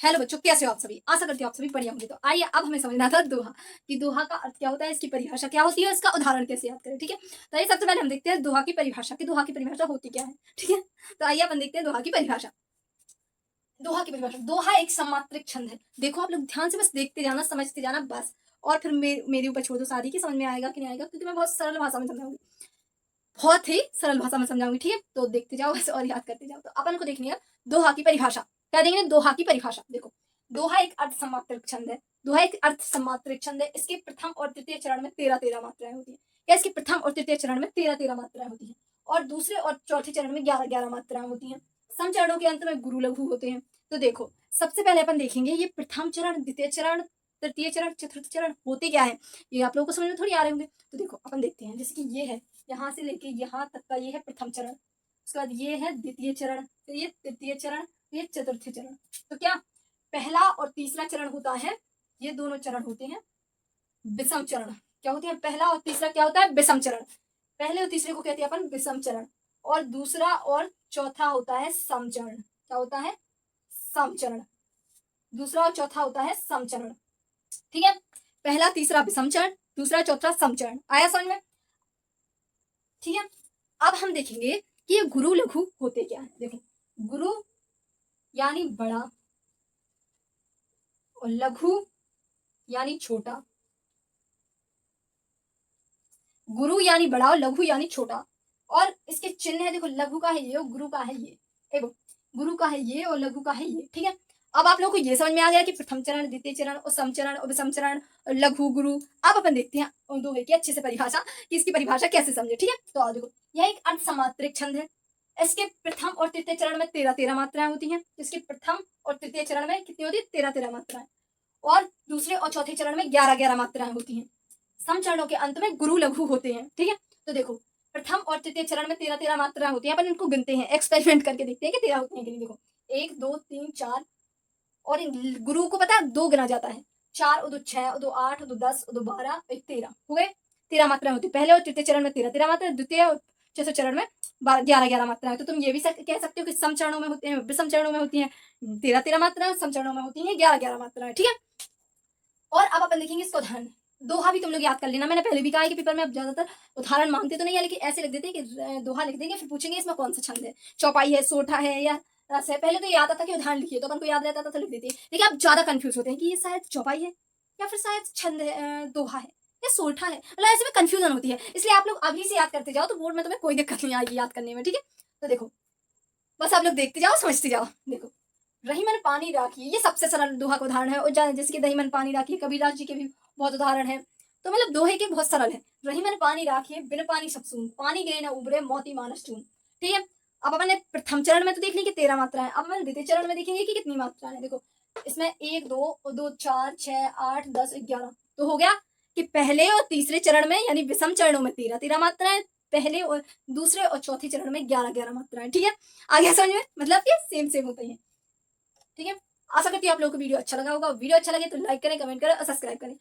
Hello बच्चों, कैसे हो आप सभी। आशा करती हूँ आप सभी बढ़िया होंगे। तो आइए अब हमें समझना था दोहा कि दोहा का अर्थ क्या होता है, इसकी परिभाषा क्या होती है, इसका उदाहरण कैसे याद करें। ठीक है, तो ये सबसे पहले हम देखते हैं दोहा की परिभाषा कि दोहा की परिभाषा होती क्या है। ठीक है, तो आइए अपन देखते हैं दोहा की परिभाषा। दोहा की परिभाषा, दोहा एक समात्रिक छंद है। देखो आप लोग ध्यान से बस देखते जाना, समझते जाना बस, और फिर मेरे ऊपर छोड़ दो सारी की समझ में आएगा कि नहीं आएगा, क्योंकि मैं बहुत सरल भाषा में समझाऊंगी, बहुत ही सरल भाषा में समझाऊंगी। ठीक है, तो देखते जाओ बस और याद करते जाओ। तो अपन को देखनी है दोहा की परिभाषा। क्या देखेंगे, दोहा की परिभाषा। देखो, दोहा एक अर्थ समात्रिक छंद है। दोहा एक अर्थ समात्रिक छंद है। इसके प्रथम और तृतीय चरण में 13-13 मात्राएं होती है। या इसके प्रथम और तृतीय चरण में 13-13 मात्राएं होती है, और दूसरे और चौथे चरण में 11-11 मात्राएं होती हैं। सम चरणों के अंत में गुरु लघु होते हैं। तो देखो, सबसे पहले अपन देखेंगे ये प्रथम चरण, द्वितीय चरण, तृतीय चरण, चतुर्थ चरण होते क्या है, ये आप लोगों को समझ में थोड़ी आ रहे होंगे। तो देखो अपन देखते हैं, जैसे कि ये है, यहाँ से लेके यहाँ तक का ये है प्रथम चरण, उसके बाद ये है द्वितीय चरण, फिर ये तृतीय चरण, ये चतुर्थ चरण। तो क्या पहला और तीसरा चरण होता है, ये दोनों चरण होते हैं विषम चरण। क्या होते हैं, पहला और तीसरा क्या होता है, विषम चरण। पहले और तीसरे को कहते हैं अपन विषम चरण, और दूसरा और चौथा होता है समचरण। क्या होता है, समचरण। दूसरा और चौथा होता है समचरण। ठीक है, पहला तीसरा विषम चरण, दूसरा चौथा समचरण। आया समझ में। ठीक है, अब हम देखेंगे कि ये गुरु लघु होते क्या है। देखो, गुरु यानी बड़ा और लघु यानी छोटा। गुरु यानी बड़ा और लघु यानी छोटा, और इसके चिन्ह है। देखो, लघु का है ये और गुरु का है ये। देखो, गुरु का है ये और लघु का है ये। ठीक है, अब आप लोगों को ये समझ में आ गया कि प्रथम चरण, द्वितीय चरण और समचरण और विषम चरण, लघु, गुरु। अब अपन देखते हैं उन दोहे की अच्छे से परिभाषा कि इसकी परिभाषा कैसे समझे। ठीक है, तो देखो, यह एक अर्थ समात्रिक छंद है। इसके प्रथम और तृतीय चरण में 13-13 मात्राएं होती हैं। इसके प्रथम और तृतीय चरण में कितनी होती है, 13-13 मात्राएं, और दूसरे और चौथे चरण में 11-11 मात्राएं होती हैं। सम चरणों के अंत में गुरु लघु होते हैं। ठीक है, तो देखो, प्रथम और तृतीय चरण में 13-13 मात्राएं होती हैं। अपन इनको गिनते हैं, एक्सपेरिमेंट करके देखते हैं कि 13 होती हैं कि नहीं। देखो, 1 2 3 4, और गुरु को पता है 2 गिना जाता है, 4 और 2 6 और 2 8 और 2 10 और 2 12 और 13 हो गए। 13 मात्राएं होती है पहले और तृतीय चरण में, 13-13 मात्राएं, द्वितीय और चौथे चरण में 11-11 मात्राएं। तो तुम ये भी कह सकते हो कि सम चरणों में होते हैं, विषम चरणों में होती हैं 13-13 मात्राएं, सम चरणों में होती हैं 11-11 मात्राएं। ठीक है, और अब अपन देखेंगे इसका उदाहरण। दोहा भी तुम लोग याद कर लेना, मैंने पहले भी कहा है कि पेपर में अब ज्यादातर उदाहरण मांगते तो नहीं है, लेकिन ऐसे लिख देते हैं कि दोहा लिख देंगे, फिर पूछेंगे इसमें कौन सा छंद है, चौपाई है, सोठा है या रस है। पहले तो ये आता था कि उदाहरण लिखिए, तो अपन को याद रहता था तो लिख देते हैं, लेकिन आप ज्यादा कंफ्यूज होते हैं कि ये शायद चौपाई है या फिर शायद छंद है, दोहा है या सोठा है, मतलब ऐसे में कंफ्यूजन होती है। इसलिए आप लोग अभी से याद करते जाओ, तो बोर्ड में तुम्हें कोई दिक्कत नहीं आएगी याद करने में। ठीक है, तो देखो, बस आप लोग देखते जाओ, समझते जाओ। देखो, रही मन पानी राखी, ये सबसे सरल दोहा का उदाहरण है, और जैसे कि दही मन पानी राखी, कबीरदास जी के भी बहुत उदाहरण है। तो मतलब दोहे के बहुत सरल है। रही मन पानी राखिए, बिन पानी सब सून, पानी गए ना उबरे, मोती मानस चून। ठीक है, अब अपन ने प्रथम चरण में तो देख ली कि 13 मात्रा है। अब अपन द्वितीय चरण में देखेंगे कि कितनी मात्रा है। देखो, इसमें 1 2 2 4 6 8 10 11, तो हो गया कि पहले और तीसरे चरण में यानी विषम चरणों में 13-13 मात्राएं, पहले और दूसरे और चौथे चरण में 11-11 मात्राएं। ठीक है, आगे समझ में, मतलब कि सेम सेम होते हैं। ठीक है, आशा करती हूँ आप लोगों को वीडियो अच्छा लगा होगा। वीडियो अच्छा लगे तो लाइक करें, कमेंट करें और सब्सक्राइब करें।